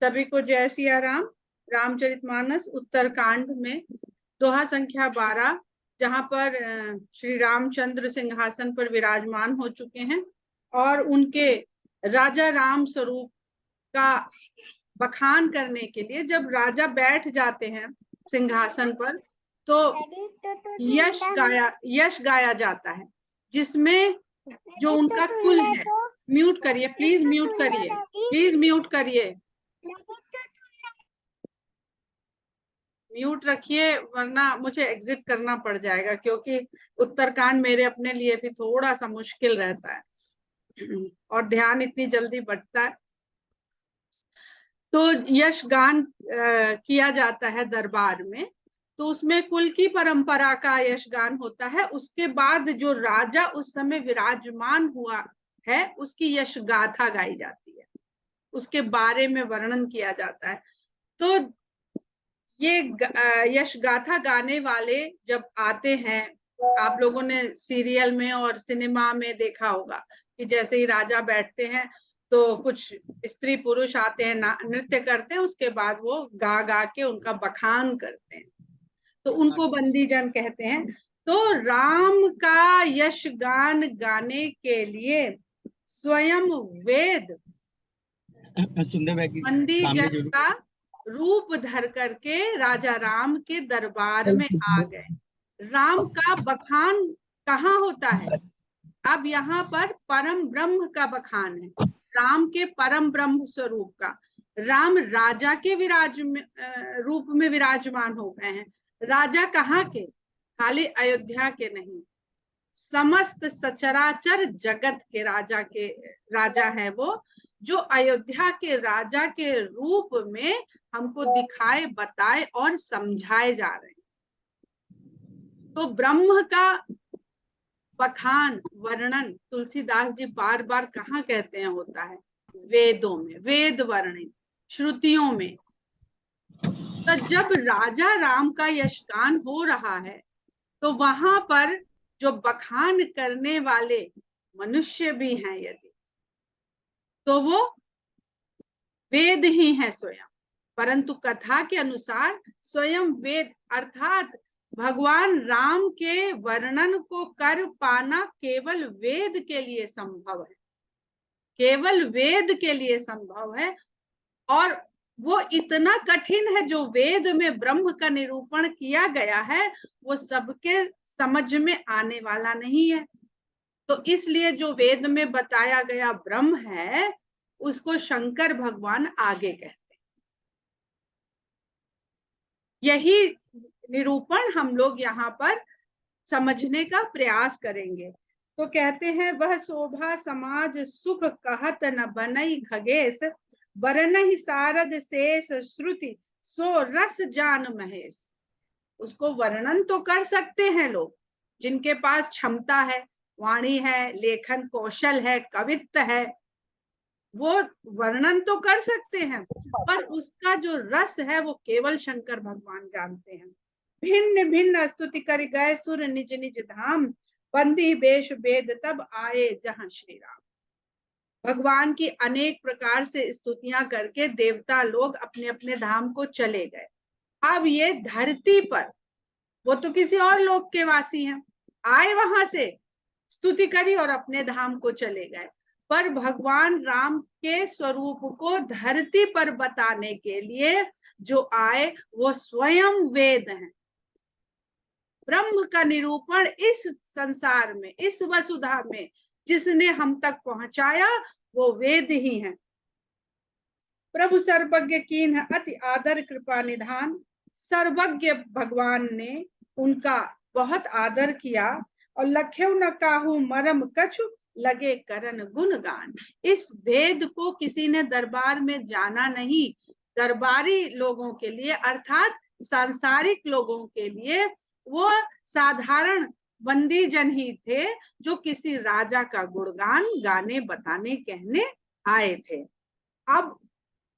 सभी को जय सिया राम। रामचरितमानस उत्तरकांड में दोहा संख्या 12, जहां पर श्री रामचंद्र सिंहासन पर विराजमान हो चुके हैं और उनके राजा राम स्वरूप का बखान करने के लिए जब राजा बैठ जाते हैं सिंहासन पर तो यश गाया जाता है, जिसमें जो उनका कुल है। म्यूट करिए प्लीज, म्यूट करिए प्लीज, म्यूट करिए, म्यूट रखिए, वरना मुझे एग्जिट करना पड़ जाएगा, क्योंकि उत्तरकांड मेरे अपने लिए भी थोड़ा सा मुश्किल रहता है और ध्यान इतनी जल्दी बढ़ता है। तो यश गान किया जाता है दरबार में, तो उसमें कुल की परंपरा का यश गान होता है। उसके बाद जो राजा उस समय विराजमान हुआ है उसकी यश गाथा गाई जाती है, उसके बारे में वर्णन किया जाता है। तो ये यश गाथा गाने वाले जब आते हैं, आप लोगों ने सीरियल में और सिनेमा में देखा होगा कि जैसे ही राजा बैठते हैं तो कुछ स्त्री पुरुष आते हैं, नृत्य करते हैं, उसके बाद वो गा गा के उनका बखान करते हैं, तो उनको बंदी जन कहते हैं। तो राम का यश गान गाने के लिए स्वयं वेद बंदी जन का रूप धर करके राजा राम के दरबार में आ गए। राम का बखान कहाँ होता है? अब यहाँ पर परम ब्रह्म का बखान है, राम के परम ब्रह्म स्वरूप का। राम राजा के रूप में विराजमान हो गए हैं। राजा कहाँ के? खाली अयोध्या के नहीं, समस्त सचराचर जगत के राजा है वो, जो अयोध्या के राजा के रूप में हमको दिखाए, बताए और समझाए जा रहे हैं। तो ब्रह्म का बखान, वर्णन तुलसीदास जी बार बार कहाँ कहते हैं होता है? वेदों में, वेद वर्णन श्रुतियों में। तो जब राजा राम का यशगान हो रहा है तो वहां पर जो बखान करने वाले मनुष्य भी हैं यदि, तो वो वेद ही है स्वयं, परंतु कथा के अनुसार स्वयं वेद अर्थात भगवान राम के वर्णन को कर पाना केवल वेद के लिए संभव है, केवल वेद के लिए संभव है। और वो इतना कठिन है, जो वेद में ब्रह्म का निरूपण किया गया है वो सबके समझ में आने वाला नहीं है। तो इसलिए जो वेद में बताया गया ब्रह्म है उसको शंकर भगवान आगे कहते हैं। यही निरूपण हम लोग यहाँ पर समझने का प्रयास करेंगे। तो कहते हैं, वह शोभा समाज सुख कहत न बनई खगेश, बरनहि सारद शेष श्रुति सो रस जान महेश। उसको वर्णन तो कर सकते हैं लोग, जिनके पास क्षमता है, वाणी है, लेखन कौशल है, कवित्व है, वो वर्णन तो कर सकते हैं, पर उसका जो रस है वो केवल शंकर भगवान जानते हैं। भिन्न भिन्न स्तुति कर गए सुर निज निज धाम, बंदी बेश वेद तब आए जहां श्री राम। भगवान की अनेक प्रकार से स्तुतियां करके देवता लोग अपने अपने धाम को चले गए। अब ये धरती पर, वो तो किसी और लोक के वासी हैं, आए वहां से स्तुति करी और अपने धाम को चले गए, पर भगवान राम के स्वरूप को धरती पर बताने के लिए जो आए वो स्वयं वेद हैं। ब्रह्म का निरूपण इस संसार में, इस वसुधा में जिसने हम तक पहुंचाया वो वेद ही हैं। प्रभु सर्वज्ञ कीन अति आदर कृपा निधान, सर्वज्ञ भगवान ने उनका बहुत आदर किया और लख्यौ न काहू मरम कछु लगे करन गुणगान। इस वेद को किसी ने दरबार में जाना नहीं, दरबारी लोगों के लिए अर्थात सांसारिक लोगों के लिए वो साधारण बंदी जन ही थे, जो किसी राजा का गुणगान गाने बताने कहने आए थे। अब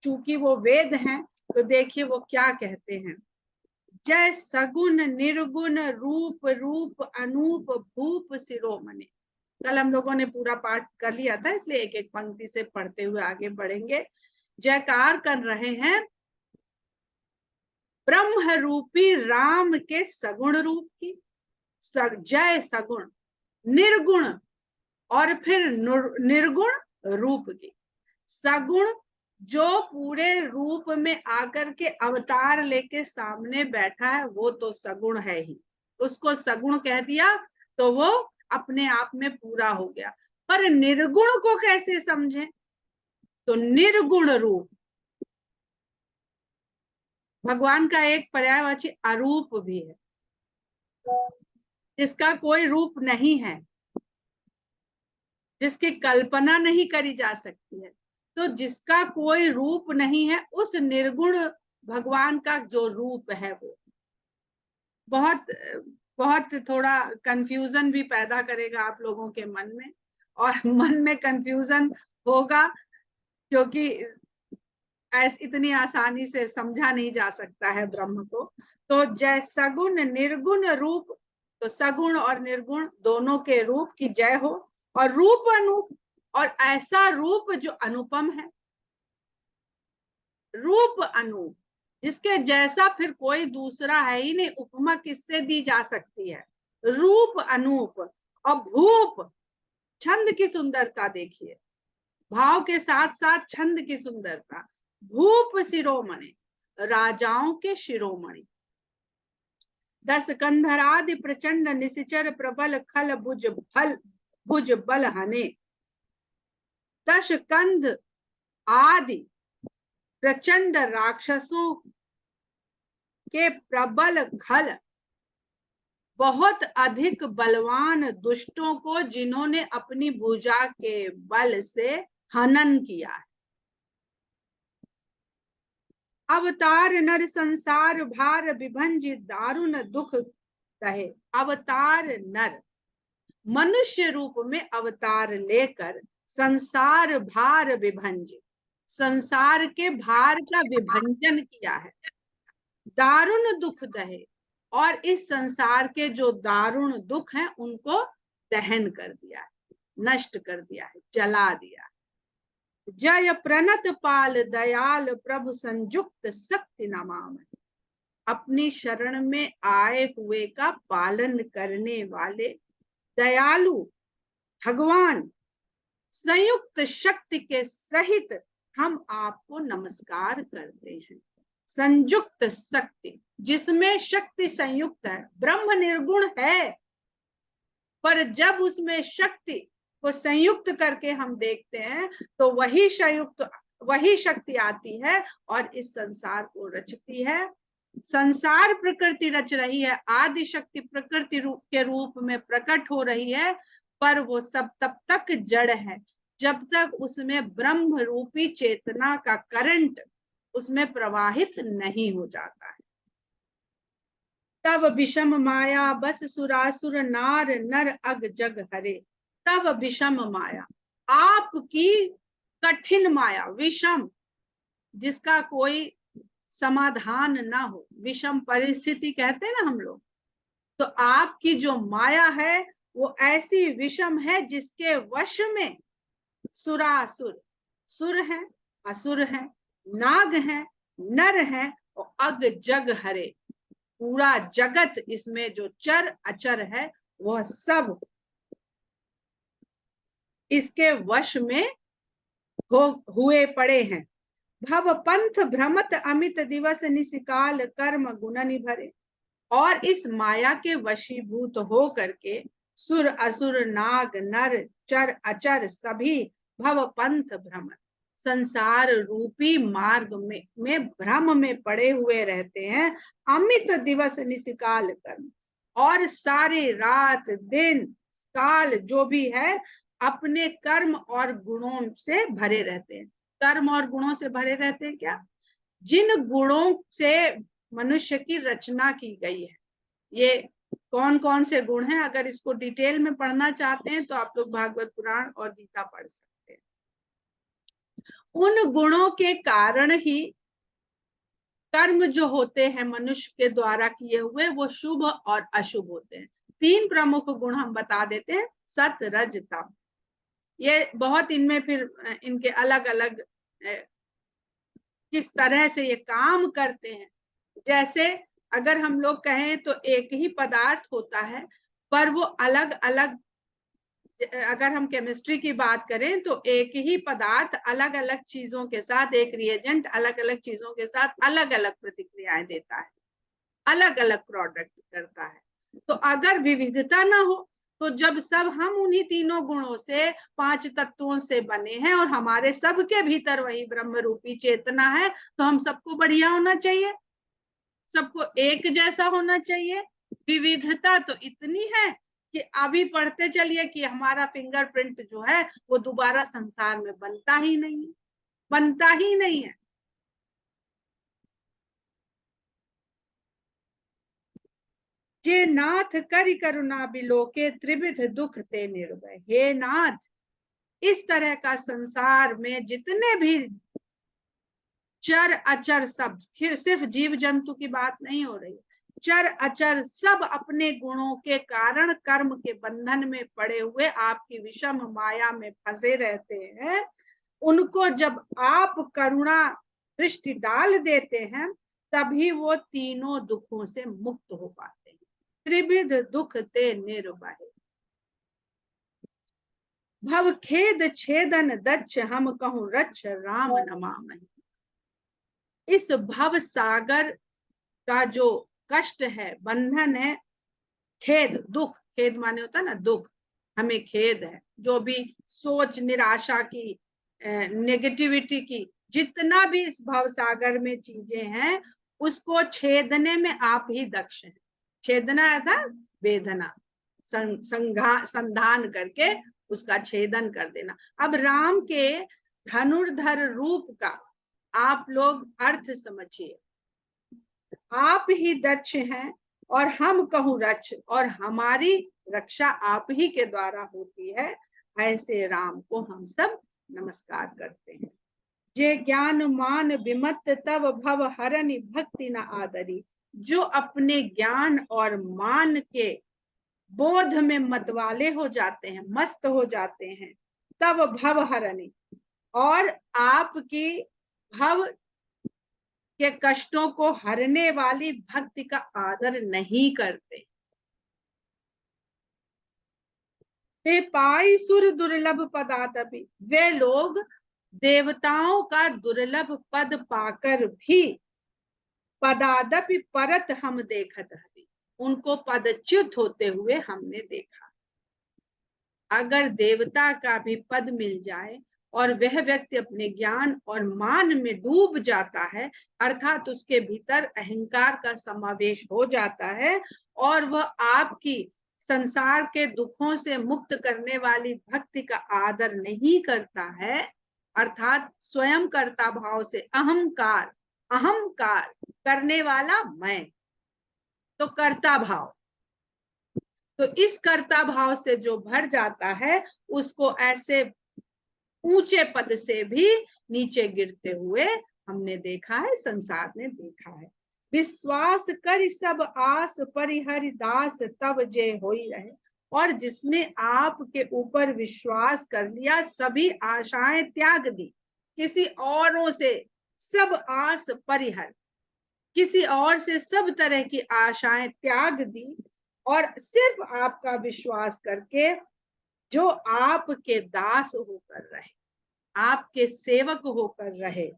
चूंकि वो वेद हैं तो देखिए वो क्या कहते हैं, जय सगुन निर्गुण रूप रूप अनूप भूप शिरोमणि। कल हम लोगों ने पूरा पाठ कर लिया था, इसलिए एक एक पंक्ति से पढ़ते हुए आगे बढ़ेंगे। जयकार कर रहे हैं ब्रह्म रूपी राम के सगुण रूप की। जय सगुण, निर्गुण और फिर निर्गुण रूप की। सगुण जो पूरे रूप में आकर के अवतार लेके सामने बैठा है वो तो सगुण है ही, उसको सगुण कह दिया तो वो अपने आप में पूरा हो गया। पर निर्गुण को कैसे समझे? तो निर्गुण रूप, भगवान का एक पर्यायवाची अरूप भी है, जिसका कोई रूप नहीं है, जिसकी कल्पना नहीं करी जा सकती है। तो जिसका कोई रूप नहीं है, उस निर्गुण भगवान का जो रूप है वो बहुत बहुत थोड़ा कंफ्यूजन भी पैदा करेगा आप लोगों के मन में, और मन में कंफ्यूजन होगा क्योंकि इतनी आसानी से समझा नहीं जा सकता है ब्रह्म को। तो जय सगुण निर्गुण रूप, तो सगुण और निर्गुण दोनों के रूप की जय हो। और रूप अनूप, और ऐसा रूप जो अनुपम है, रूप अनूप, जिसके जैसा फिर कोई दूसरा है ही नहीं, उपमा किससे दी जा सकती है? रूप अनूप। और भूप, छंद की सुंदरता देखिए, भाव के साथ साथ छंद की सुंदरता। भूप शिरोमणि, राजाओं के शिरोमणि। दस कंधरादि प्रचंड निशिचर प्रबल खल भुज बल हने। दश कंध आदि प्रचंड राक्षसों के प्रबल खल, बहुत अधिक बलवान दुष्टों को जिन्होंने अपनी भुजा के बल से हनन किया है। अवतार नर संसार भार विभंजि दारुण दुख सहे। अवतार नर, मनुष्य रूप में अवतार लेकर संसार भार विभंजि, संसार के भार का विभंजन किया है। दारुण दुख दहे, और इस संसार के जो दारुण दुख हैं उनको दहन कर दिया है, नष्ट कर दिया है, जला दिया है। जय प्रणत पाल दयाल प्रभु संयुक्त शक्ति नमाम। अपनी शरण में आए हुए का पालन करने वाले दयालु भगवान संयुक्त शक्ति के सहित हम आपको नमस्कार करते हैं। संयुक्त शक्ति, जिसमें शक्ति संयुक्त है। ब्रह्म निर्गुण है, पर जब उसमें शक्ति को संयुक्त करके हम देखते हैं तो वही शक्ति आती है और इस संसार को रचती है। संसार प्रकृति रच रही है, आदि शक्ति प्रकृति के रूप में प्रकट हो रही है, पर वो सब तब तक जड़ है जब तक उसमें ब्रह्म रूपी चेतना का करंट उसमें प्रवाहित नहीं हो जाता है। तब विषम माया बस सुरासुर नार नर अग जग हरे। तब विषम माया, आपकी कठिन माया, विषम जिसका कोई समाधान ना हो, विषम परिस्थिति कहते हैं ना हम लोग, तो आपकी जो माया है वो ऐसी विषम है जिसके वश में सुरासुर, सुर है, असुर है, नाग है, नर है और अग जग हरे, पूरा जगत, इसमें जो चर अचर है वह सब इसके वश में हुए पड़े हैं। भव पंथ भ्रमत अमित दिवस निशिकाल कर्म गुण निभरे। और इस माया के वशीभूत हो करके सुर असुर नाग नर चर अचर सभी भव पंथ भ्रमत, संसार रूपी मार्ग में भ्रम में पड़े हुए रहते हैं। अमित दिवस निशिकाल कर्म, और सारे रात दिन काल जो भी है अपने कर्म और गुणों से भरे रहते हैं। कर्म और गुणों से भरे रहते हैं क्या? जिन गुणों से मनुष्य की रचना की गई है, ये कौन कौन से गुण हैं? अगर इसको डिटेल में पढ़ना चाहते हैं तो आप लोग भागवत पुराण और गीता पढ़ सकते हैं। उन गुणों के कारण ही कर्म जो होते हैं मनुष्य के द्वारा किए हुए वो शुभ और अशुभ होते हैं। तीन प्रमुख गुण हम बता देते हैं, सत रज तम। ये बहुत इनमें फिर इनके अलग अलग किस तरह से ये काम करते हैं। जैसे अगर हम लोग कहें तो एक ही पदार्थ होता है, पर वो अलग अलग, अगर हम केमिस्ट्री की बात करें तो एक ही पदार्थ अलग अलग चीजों के साथ, एक रिएजेंट अलग अलग चीजों के साथ अलग अलग प्रतिक्रियाएं देता है, अलग अलग प्रोडक्ट करता है। तो अगर विविधता ना हो, तो जब सब हम उन्हीं तीनों गुणों से, पांच तत्वों से बने हैं और हमारे सबके भीतर वही ब्रह्म रूपी चेतना है, तो हम सबको बढ़िया होना चाहिए, सबको एक जैसा होना चाहिए। विविधता तो इतनी है कि अभी पढ़ते चलिए कि हमारा फिंगरप्रिंट जो है वो दोबारा संसार में बनता ही नहीं है, बनता ही नहीं है। जे नाथ करि करुणा बिलोके त्रिविध दुख ते निर्भय। हे नाथ, इस तरह का संसार में जितने भी चर अचर, सब सिर्फ जीव जंतु की बात नहीं हो रही, चर अचर सब अपने गुणों के कारण कर्म के बंधन में पड़े हुए आपकी विषम माया में फंसे रहते हैं। उनको जब आप करुणा दृष्टि डाल देते हैं, तभी वो तीनों दुखों से मुक्त हो पाते हैं। त्रिविध दुख ते निर्भय, भव खेद छेदन दच्छ, हम कहूँ रच्छ राम नमामि। इस भव सागर का जो कष्ट है, बंधन है, खेद दुख, खेद माने होता है ना दुख, हमें खेद है, जो भी सोच निराशा की, नेगेटिविटी की, जितना भी इस भव सागर में चीजें हैं, उसको छेदने में आप ही दक्ष हैं। छेदना अर्थात वेदना, संधान करके उसका छेदन कर देना। अब राम के धनुर्धर रूप का आप लोग अर्थ समझिए, आप ही दक्ष हैं और हम कहूँ रक्ष, और हमारी रक्षा आप ही के द्वारा होती है। ऐसे राम को हम सब नमस्कार करते हैं। जे ज्ञान मान विमत तब भव हरनि भक्ति न आदरी। जो अपने ज्ञान और मान के बोध में मतवाले हो जाते हैं, मस्त हो जाते हैं, तब भव हरनि, और आपकी भव के कष्टों को हरने वाली भक्ति का आदर नहीं करते। ते पाई सुर दुर्लभ पदातपि, वे लोग देवताओं का दुर्लभ पद पाकर भी पदादपि परत हम देखत हरि, उनको पदच्युत होते हुए हमने देखा। अगर देवता का भी पद मिल जाए और वह व्यक्ति अपने ज्ञान और मान में डूब जाता है, अर्थात उसके भीतर अहंकार का समावेश हो जाता है, और वह आपकी संसार के दुखों से मुक्त करने वाली भक्ति का आदर नहीं करता है, अर्थात स्वयं कर्ता भाव से अहंकार, अहंकार करने वाला मैं, तो कर्ता भाव, तो इस कर्ता भाव से जो भर जाता है, उसको ऐसे ऊंचे पद से भी नीचे गिरते हुए हमने देखा है, संसार में देखा है। विश्वास कर सब आस परिहरि दास, तब जे होई रहे। और जिसने आपके ऊपर विश्वास कर लिया, सभी आशाएं त्याग दी, किसी औरों से सब आस परिहर, किसी और से सब तरह की आशाएं त्याग दी, और सिर्फ आपका विश्वास करके जो आपके दास होकर रहे, आपके सेवक होकर रहे।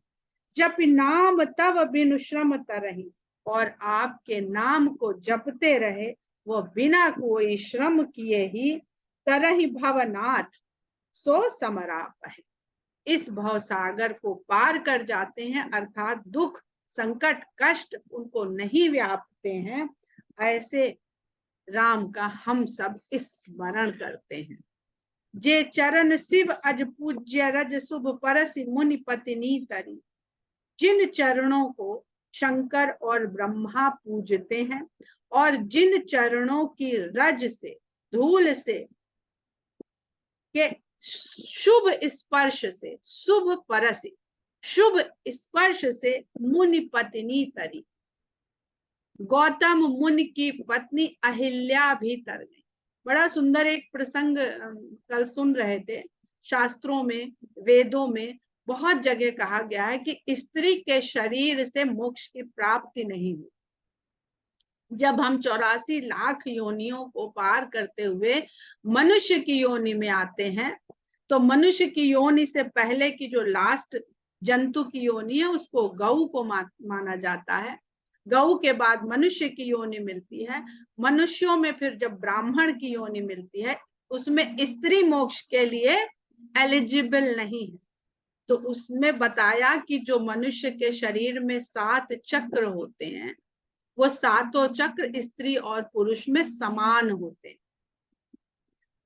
जप नाम तब बिनु श्रम तरही, और आपके नाम को जपते रहे, वो बिना कोई श्रम किए ही तरही भवनाथ सो समराप है। इस भवसागर को पार कर जाते हैं, अर्थात दुख संकट कष्ट उनको नहीं व्यापते हैं। ऐसे राम का हम सब स्मरण करते हैं। जे चरण शिव अज पूज्य रज शुभ परस मुनि पत्नी तरी, जिन चरणों को शंकर और ब्रह्मा पूजते हैं, और जिन चरणों की रज से, धूल से, के शुभ स्पर्श से, शुभ परस, शुभ स्पर्श से मुनि पत्नी तरी, गौतम मुनि की पत्नी अहिल्या भी तर गई। बड़ा सुंदर एक प्रसंग कल सुन रहे थे। शास्त्रों में, वेदों में बहुत जगह कहा गया है कि स्त्री के शरीर से मोक्ष की प्राप्ति नहीं हुई। जब हम 84 लाख योनियों को पार करते हुए मनुष्य की योनि में आते हैं, तो मनुष्य की योनि से पहले की जो लास्ट जंतु की योनि है उसको गऊ को माना जाता है। गऊ के बाद मनुष्य की योनि मिलती है। मनुष्यों में फिर जब ब्राह्मण की योनि मिलती है, उसमें स्त्री मोक्ष के लिए एलिजिबल नहीं है। तो उसमें बताया कि जो मनुष्य के शरीर में 7 चक्र होते हैं, वो सातों चक्र स्त्री और पुरुष में समान होते,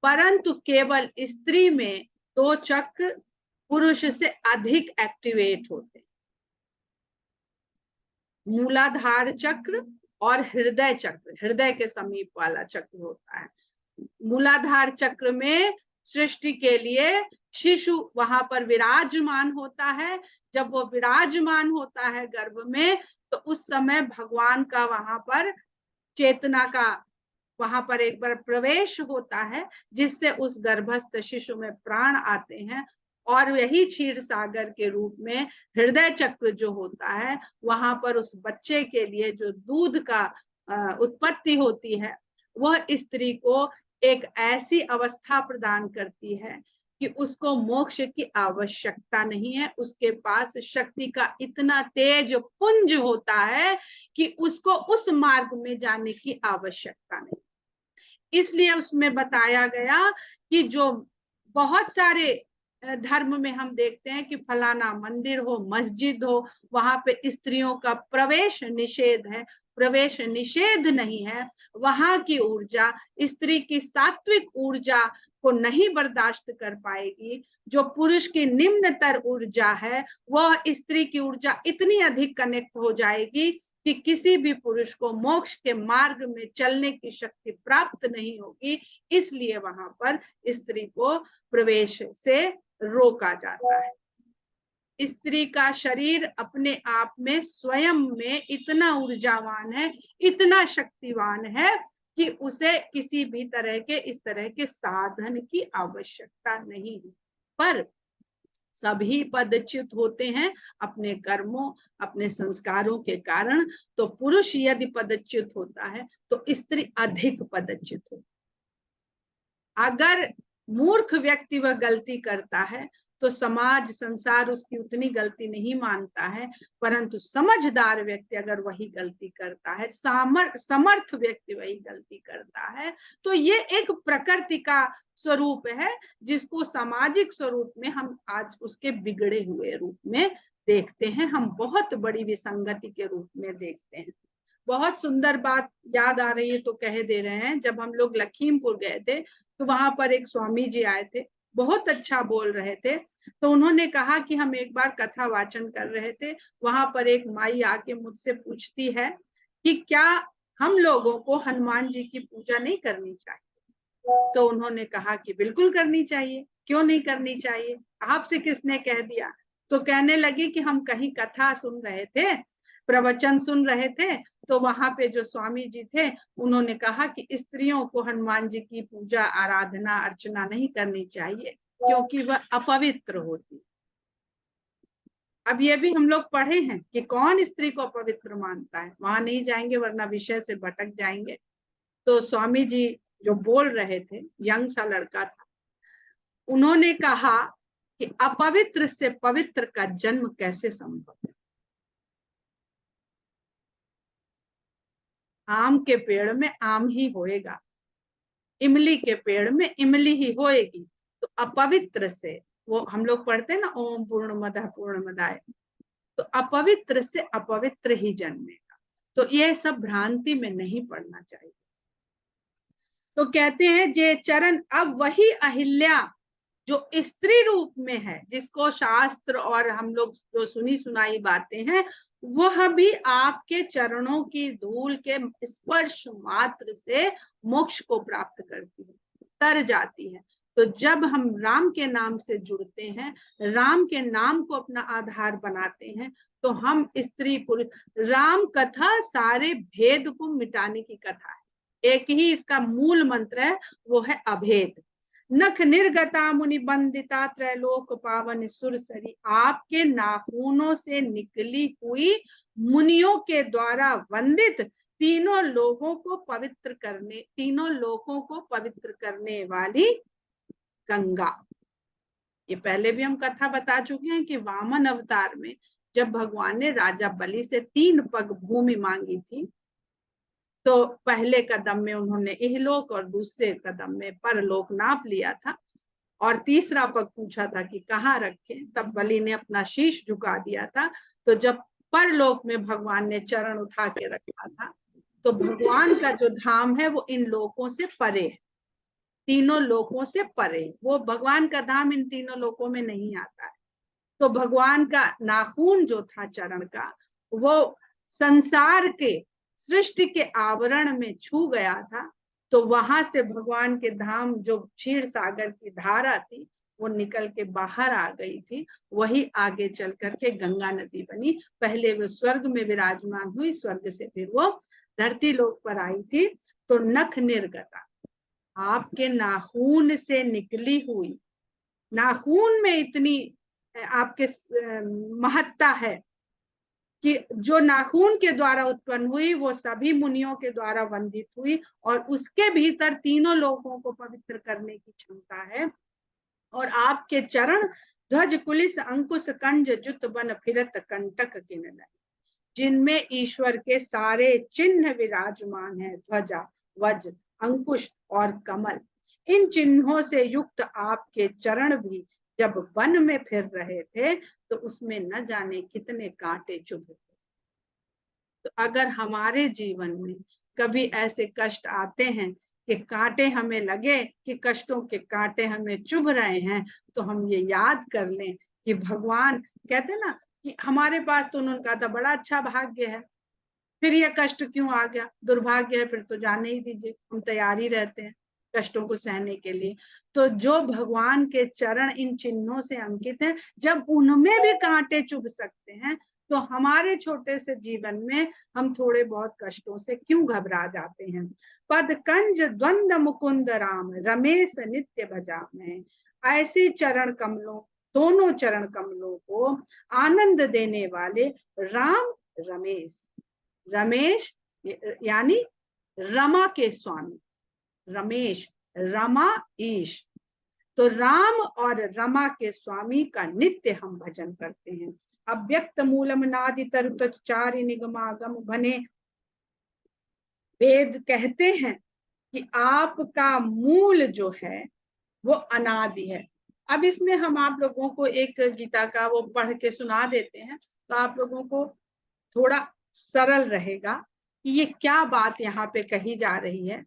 परंतु केवल स्त्री में 2 चक्र पुरुष से अधिक एक्टिवेट होते, मूलाधार चक्र और हृदय चक्र, हृदय के समीप वाला चक्र होता है। मूलाधार चक्र में सृष्टि के लिए शिशु वहां पर विराजमान होता है। जब वो विराजमान होता है गर्भ में, तो उस समय भगवान का वहां पर चेतना का वहां पर एक बार प्रवेश होता है, जिससे उस गर्भस्थ शिशु में प्राण आते हैं। और यही क्षीर सागर के रूप में हृदय चक्र जो होता है, वहां पर उस बच्चे के लिए जो दूध का उत्पत्ति होती है, वह स्त्री को एक ऐसी अवस्था प्रदान करती है कि उसको मोक्ष की आवश्यकता नहीं है। उसके पास शक्ति का इतना तेज पुंज होता है कि उसको उस मार्ग में जाने की आवश्यकता नहीं। इसलिए उसमें बताया गया कि जो बहुत सारे धर्म में हम देखते हैं कि फलाना मंदिर हो, मस्जिद हो, वहां पे स्त्रियों का प्रवेश निषेध है। प्रवेश निषेध नहीं है, वहां की ऊर्जा स्त्री की सात्विक ऊर्जा को नहीं बर्दाश्त कर पाएगी। जो पुरुष की निम्नतर ऊर्जा है, वह स्त्री की ऊर्जा इतनी अधिक कनेक्ट हो जाएगी कि किसी भी पुरुष को मोक्ष के मार्ग में चलने की शक्ति प्राप्त नहीं होगी। इसलिए वहां पर स्त्री को प्रवेश से रोका जाता है। स्त्री का शरीर अपने आप में स्वयं में इतना ऊर्जावान है, इतना शक्तिवान है कि उसे किसी भी तरह के इस तरह के साधन की आवश्यकता नहीं है। पर सभी पदच्युत होते हैं अपने कर्मों, अपने संस्कारों के कारण। तो पुरुष यदि पदच्युत होता है तो स्त्री अधिक पदच्युत होती। अगर मूर्ख व्यक्ति वह गलती करता है तो समाज संसार उसकी उतनी गलती नहीं मानता है, परंतु समझदार व्यक्ति अगर वही गलती करता है, समर्थ व्यक्ति वही गलती करता है, तो ये एक प्रकृति का स्वरूप है जिसको सामाजिक स्वरूप में हम आज उसके बिगड़े हुए रूप में देखते हैं, हम बहुत बड़ी विसंगति के रूप में देखते हैं। बहुत सुंदर बात याद आ रही है तो कह दे रहे हैं। जब हम लोग लखीमपुर गए थे तो वहां पर एक स्वामी जी आए थे, बहुत अच्छा बोल रहे थे। तो उन्होंने कहा कि हम एक बार कथा वाचन कर रहे थे, वहां पर एक माई आके मुझसे पूछती है कि क्या हम लोगों को हनुमान जी की पूजा नहीं करनी चाहिए? तो उन्होंने कहा कि बिल्कुल करनी चाहिए, क्यों नहीं करनी चाहिए, आपसे किसने कह दिया? तो कहने लगी कि हम कहीं कथा सुन रहे थे, प्रवचन सुन रहे थे, तो वहां पे जो स्वामी जी थे उन्होंने कहा कि स्त्रियों को हनुमान जी की पूजा आराधना अर्चना नहीं करनी चाहिए क्योंकि वह अपवित्र होती। अब ये भी हम लोग पढ़े हैं कि कौन स्त्री को अपवित्र मानता है, वहां नहीं जाएंगे वरना विषय से भटक जाएंगे। तो स्वामी जी जो बोल रहे थे, यंग सा लड़का था, उन्होंने कहा कि अपवित्र से पवित्र का जन्म कैसे संभव है? आम के पेड़ में आम ही होएगा, इमली के पेड़ में इमली ही होएगी। तो अपवित्र से, वो हम लोग पढ़ते हैं ना, ओम पूर्णमदः पूर्णमदाय, तो अपवित्र से अपवित्र ही जन्मेगा। तो ये सब भ्रांति में नहीं पड़ना चाहिए। तो कहते हैं जे चरण, अब वही अहिल्या जो स्त्री रूप में है, जिसको शास्त्र और हम लोग जो सुनी सुनाई बातें हैं, वह भी आपके चरणों की धूल के स्पर्श मात्र से मोक्ष को प्राप्त करती है, तर जाती है। तो जब हम राम के नाम से जुड़ते हैं, राम के नाम को अपना आधार बनाते हैं, तो हम स्त्री पुरुष, राम कथा सारे भेद को मिटाने की कथा है। एक ही इसका मूल मंत्र है, वो है अभेद। नख निर्गता मुनि बंदिता त्रैलोक पावन सुरसरी, आपके नाखूनों से निकली हुई मुनियों के द्वारा वंदित, तीनों लोगों को पवित्र करने वाली गंगा। ये पहले भी हम कथा बता चुके हैं कि वामन अवतार में जब भगवान ने राजा बलि से 3 पग भूमि मांगी थी, तो पहले कदम में उन्होंने इहलोक और दूसरे कदम में परलोक नाप लिया था, और तीसरा पग पूछा था कि कहाँ रखें, तब बलि ने अपना शीश झुका दिया था। तो जब परलोक में भगवान ने चरण उठा के रखा था, तो भगवान का जो धाम है वो इन लोकों से परे है, तीनों लोकों से परे। वो भगवान का धाम इन तीनों लोकों में नहीं आता है। तो भगवान का नाखून जो था चरण का, वो संसार के सृष्टि के आवरण में छू गया था। तो वहां से भगवान के धाम जो क्षीर सागर की धारा थी, वो निकल के बाहर आ गई थी। वही आगे चल करके गंगा नदी बनी। पहले वो स्वर्ग में विराजमान हुई, स्वर्ग से फिर वो धरती लोक पर आई थी। तो नख निर्गता, आपके नाखून से निकली हुई, नाखून में इतनी आपके महत्ता है कि जो नाखून के द्वारा उत्पन्न हुई वो सभी मुनियों के द्वारा वंदित हुई, और उसके भीतर तीनों लोगों को पवित्र करने की क्षमता है। और आपके चरण ध्वज कुलिस अंकुश कंज जुत बन फिरत कंटक किन, जिनमें ईश्वर के सारे चिन्ह विराजमान है, ध्वजा, वज्र, अंकुश और कमल। इन चिन्हों से युक्त आपके चरण भी जब वन में फिर रहे थे, तो उसमें न जाने कितने कांटे चुभे। तो अगर हमारे जीवन में कभी ऐसे कष्ट आते हैं कि कांटे हमें लगे, कि कष्टों के कांटे हमें चुभ रहे हैं, तो हम ये याद कर लें कि भगवान कहते ना कि हमारे पास तो उनका था बड़ा अच्छा भाग्य है, फिर ये कष्ट क्यों आ गया, दुर्भाग्य है, फिर तो जाने ही दीजिए, हम तैयार ही रहते हैं कष्टों को सहने के लिए। तो जो भगवान के चरण इन चिन्हों से अंकित हैं, जब उनमें भी कांटे चुभ सकते हैं, तो हमारे छोटे से जीवन में हम थोड़े बहुत कष्टों से क्यों घबरा जाते हैं। पद कंज द्वंद मुकुंद राम, रमेश नित्य भजा में, ऐसे चरण कमलों, दोनों चरण कमलों को आनंद देने वाले राम रमेश, रमेश यानी रमा के स्वामी, रमेश रमा ईश, तो राम और रमा के स्वामी का नित्य हम भजन करते हैं। अव्यक्त मूलम नादि तरुतचारि निगमागम बने, वेद कहते हैं कि आपका मूल जो है वो अनादि है। अब इसमें हम आप लोगों को एक गीता का वो पढ़ के सुना देते हैं, तो आप लोगों को थोड़ा सरल रहेगा कि ये क्या बात यहाँ पे कही जा रही है।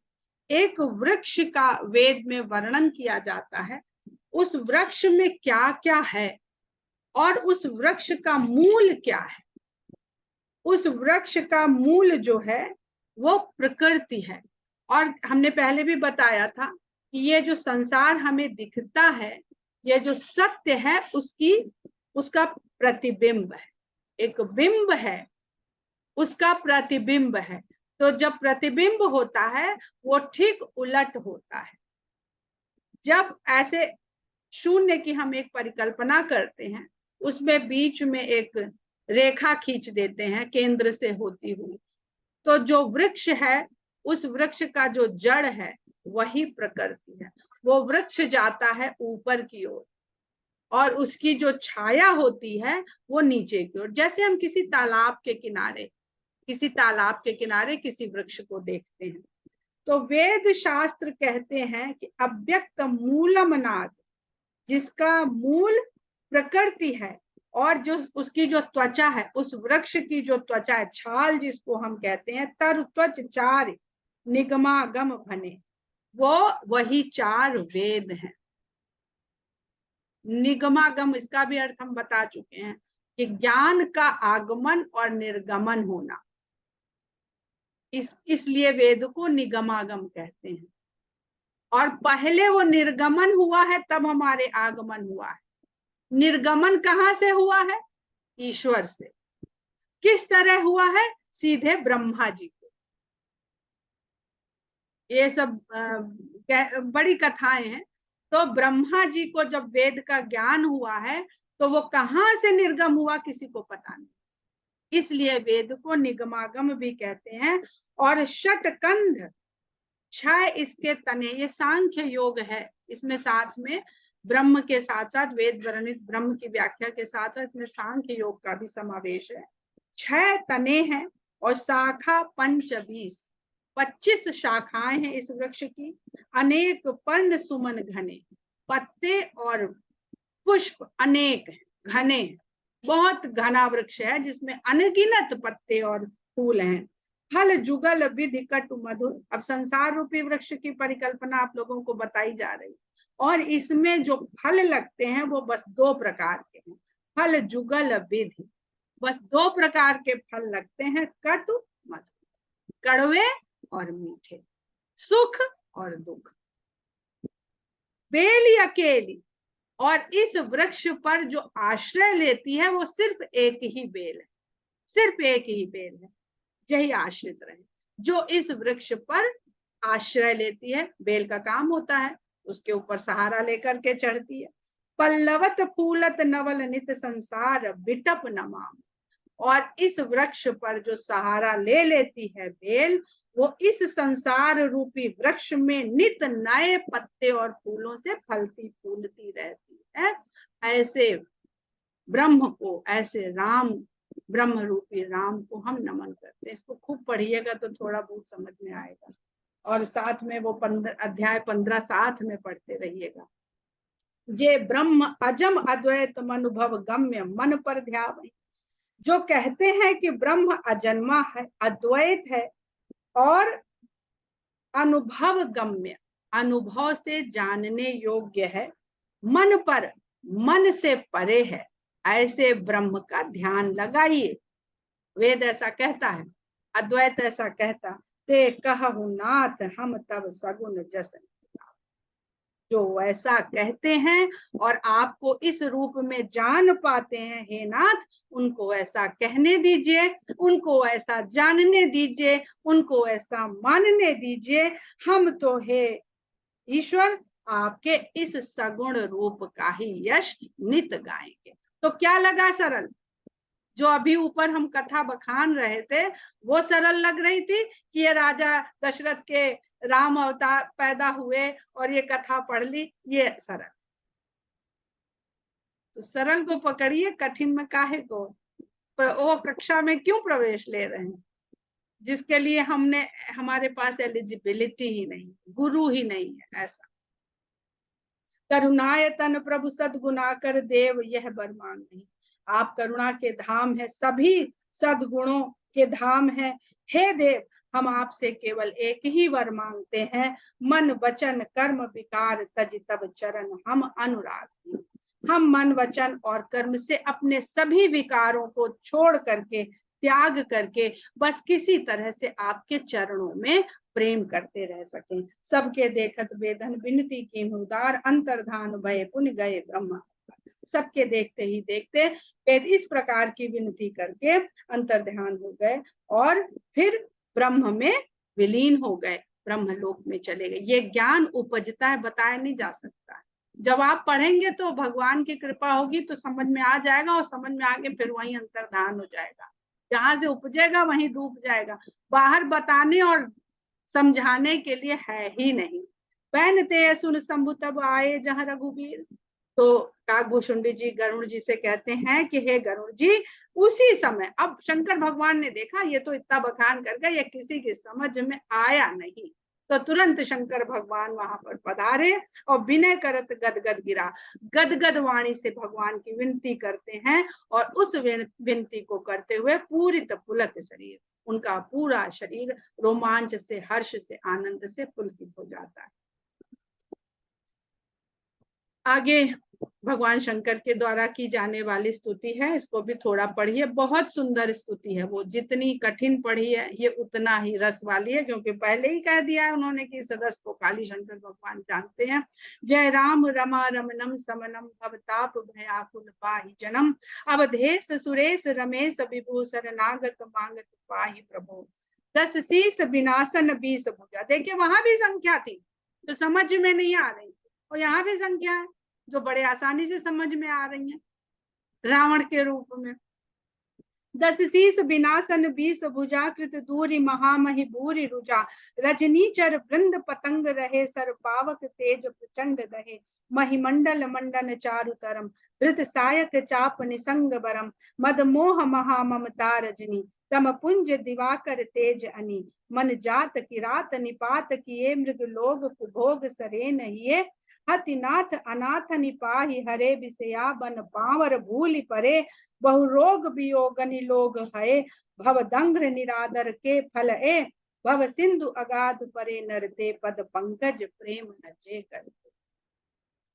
एक वृक्ष का वेद में वर्णन किया जाता है, उस वृक्ष में क्या क्या है और उस वृक्ष का मूल क्या है। उस वृक्ष का मूल जो है वो प्रकृति है। और हमने पहले भी बताया था कि ये जो संसार हमें दिखता है, ये जो सत्य है उसका प्रतिबिंब है, एक बिंब है, उसका प्रतिबिंब है। तो जब प्रतिबिंब होता है वो ठीक उलट होता है। जब ऐसे शून्य की हम एक परिकल्पना करते हैं, उसमें बीच में एक रेखा खींच देते हैं केंद्र से होती हुई, तो जो वृक्ष है उस वृक्ष का जो जड़ है वही प्रकृति है। वो वृक्ष जाता है ऊपर की ओर और उसकी जो छाया होती है वो नीचे की ओर। जैसे हम किसी तालाब के किनारे किसी वृक्ष को देखते हैं, तो वेद शास्त्र कहते हैं कि अव्यक्त मूलम नाद, जिसका मूल प्रकृति है, और जो उसकी जो त्वचा है, उस वृक्ष की जो त्वचा है, छाल जिसको हम कहते हैं, तर त्वच चार निगमागम बने, वो वही 4 वेद हैं। निगमागम इसका भी अर्थ हम बता चुके हैं कि ज्ञान का आगमन और निर्गमन होना, इसलिए वेद को निगमागम कहते हैं। और पहले वो निर्गमन हुआ है, तब हमारे आगमन हुआ है। निर्गमन कहाँ से हुआ है? ईश्वर से। किस तरह हुआ है? सीधे ब्रह्मा जी को। ये सब बड़ी कथाएं हैं। तो ब्रह्मा जी को जब वेद का ज्ञान हुआ है, तो वो कहाँ से निर्गम हुआ किसी को पता नहीं, इसलिए वेद को निगमागम भी कहते हैं। और षटकंध, 6 इसके तने, ये सांख्य योग है। इसमें साथ में ब्रह्म के साथ साथ, वेद वर्णित ब्रह्म की व्याख्या के साथ साथ इसमें सांख्य योग का भी समावेश है। 6 तने हैं और शाखा 25, 25 शाखाएं हैं इस वृक्ष की। अनेक पर्ण सुमन घने, पत्ते और पुष्प अनेक घने, बहुत घना वृक्ष है जिसमें अनगिनत पत्ते और फूल हैं। फल जुगल विधि कट मधुर। अब संसार रूपी वृक्ष की परिकल्पना आप लोगों को बताई जा रही, और इसमें जो फल लगते हैं वो बस 2 प्रकार के हैं। फल जुगल विधि, बस 2 प्रकार के फल लगते हैं, कटु मधुर, कड़वे और मीठे, सुख और दुख। बेली अकेली, और इस वृक्ष पर जो आश्रय लेती है वो सिर्फ एक ही बेल है, सिर्फ एक ही बेल है, यही आश्रित रहे। जो इस वृक्ष पर आश्रय लेती है, बेल का काम होता है उसके ऊपर सहारा लेकर के चढ़ती है। पल्लवत फूलत नवल नित संसार बिटप नमाम। और इस वृक्ष पर जो सहारा ले लेती है बेल, वो इस संसार रूपी वृक्ष में नित नए पत्ते और फूलों से फलती फूलती रहती है। ऐसे ब्रह्म को, ऐसे राम, ब्रह्म रूपी राम को हम नमन करते हैं। इसको खूब पढ़िएगा तो थोड़ा बहुत समझ में आएगा, और साथ में वो अध्याय 15 साथ में पढ़ते रहिएगा। जे ब्रह्म अजम अद्वैत अनुभव गम्य मन पर ध्यान। जो कहते हैं कि ब्रह्म अजन्मा है, अद्वैत है और अनुभव गम्य, अनुभव से जानने योग्य है, मन पर, मन से परे है, ऐसे ब्रह्म का ध्यान लगाइए। वेद ऐसा कहता है, अद्वैत ऐसा कहता, ते कहु नाथ हम तब सगुन जसन। जो ऐसा कहते हैं और आपको इस रूप में जान पाते हैं, हे नाथ, उनको ऐसा कहने दीजिए, उनको ऐसा जानने दीजिए, उनको ऐसा मानने दीजिए। हम तो हे ईश्वर आपके इस सगुण रूप का ही यश नित गाएंगे। तो क्या लगा सरल? जो अभी ऊपर हम कथा बखान रहे थे वो सरल लग रही थी, कि ये राजा दशरथ के राम अवतार पैदा हुए और ये कथा पढ़ ली, ये सरल। तो सरल को पकड़िए, कठिन में काहे को वो कक्षा में क्यों प्रवेश ले रहे हैं, जिसके लिए हमने, हमारे पास एलिजिबिलिटी ही नहीं, गुरु ही नहीं है। ऐसा करुणायतन प्रभु सदगुना कर देव यह बरमान नहीं। आप करुणा के धाम है, सभी सदगुणों के धाम है। हे देव, हम आपसे केवल एक ही वर मांगते हैं, मन वचन कर्म विकार तज तब चरण हम अनुराग। हम मन वचन और कर्म से अपने सभी विकारों को छोड़ करके, त्याग करके, बस किसी तरह से आपके चरणों में प्रेम करते रह सकें। सबके देखत वेदन विनती की उदार, अंतर्धान भय पुण्य गए ब्रह्म। सबके देखते ही देखते वेद इस प्रकार की विनती करके अंतर्ध्यान हो गए और फिर ब्रह्म में विलीन हो गए, ब्रह्मलोक में चले गए। ये ज्ञान उपजता है, बताया नहीं जा सकता। जब आप पढ़ेंगे तो भगवान की कृपा होगी तो समझ में आ जाएगा, और समझ में आके फिर वहीं अंतर्धान हो जाएगा। जहां से उपजेगा वहीं डूब जाएगा, बाहर बताने और समझाने के लिए है ही नहीं। पहनते सुन शंभु तब आए जहां रघुबीर। तो काकभूषुंडी जी गरुड़ जी से कहते हैं कि हे गरुड़ जी, उसी समय, अब शंकर भगवान ने देखा ये तो इतना बखान कर गया, ये किसी की समझ में आया नहीं, तो तुरंत शंकर भगवान वहां पर पधारे और विनय करत गदगद गिरा, गदगद वाणी से भगवान की विनती करते हैं। और उस विनती को करते हुए पूरित पुलक शरीर, उनका पूरा शरीर रोमांच से, हर्ष से, आनंद से पुलकित हो जाता है। आगे भगवान शंकर के द्वारा की जाने वाली स्तुति है, इसको भी थोड़ा पढ़िए। बहुत सुंदर स्तुति है, वो जितनी कठिन पढ़ी है ये उतना ही रस वाली है, क्योंकि पहले ही कह दिया है उन्होंने कि इस रस को खाली शंकर भगवान जानते हैं। जय राम रमा रमनम समनम भवताप भयाकुल पाहि जनम, अवधेश सुरेश रमेश विभूषण नागत मांगत पाहि प्रभु, 10 शीस विनाशन 20 भुजा। देखिए वहां भी संख्या थी तो समझ में नहीं आ रही, और यहाँ भी संख्या है जो बड़े आसानी से समझ में आ रही है। रावण के रूप में 10 शीस विनाशन 20 भुजा, कृत दूरी महामहि भूरि रुजा, रजनीचर वृंद पतंग रहे, सर पावक तेज प्रचंड दहे, महिमंडल मंडन चारु तरम, धृत सायक चाप निसंग बरम, मद मोह महा ममता रजनी, तम पुंज दिवाकर तेज अनी, मन जात किरात निपात किए, मृग लोग कुभोग सरे नहिए, हतिनाथ अनाथ निपाहि हरे, विषया बन पावर भूलि परे, बहु रोग वियोग निलोग है, भव दंग्र निरादर के फल ए, भव सिंधु अगाध परे नरते, पद पंकज प्रेम नजे करते,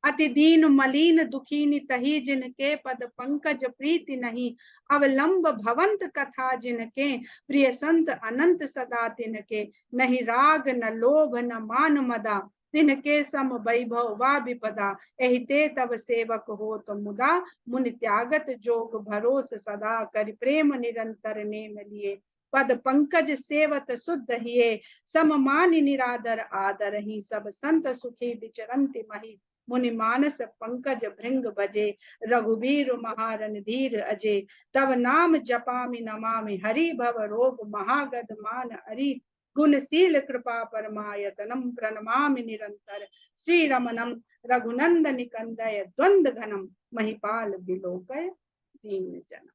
अति दीन मलिन दुखीनि तही, जिनके पद पंकज प्रीति नहीं, अवलंब भवंत कथा जिनके, प्रिय संत अनंत सदा तिनके, नहीं राग न लोभ न मान मदा, तिनके सम वैभव वा विपदा, एहिते तब सेवक हो तो मुदा, मुनि त्यागत जोग भरोस सदा, कर प्रेम निरंतर नेम लिए, पद पंकज सेवत शुद्ध हिये, सम मानि निरादर आदर ही, सब संत सुखी विचरंति मही, मुनि मानस पंकज भृंग बजे, रघुबीर महारन धीर अजय, तब नाम जपामि नमामि हरि, भव रोग महागद मान हरि, गुणशील कृपा परमायतनम, प्रणमामि निरंतर श्री रमनम, रघुनंदन कंदय द्वंद घनम, महिपाल बिलोकय दीन जनम।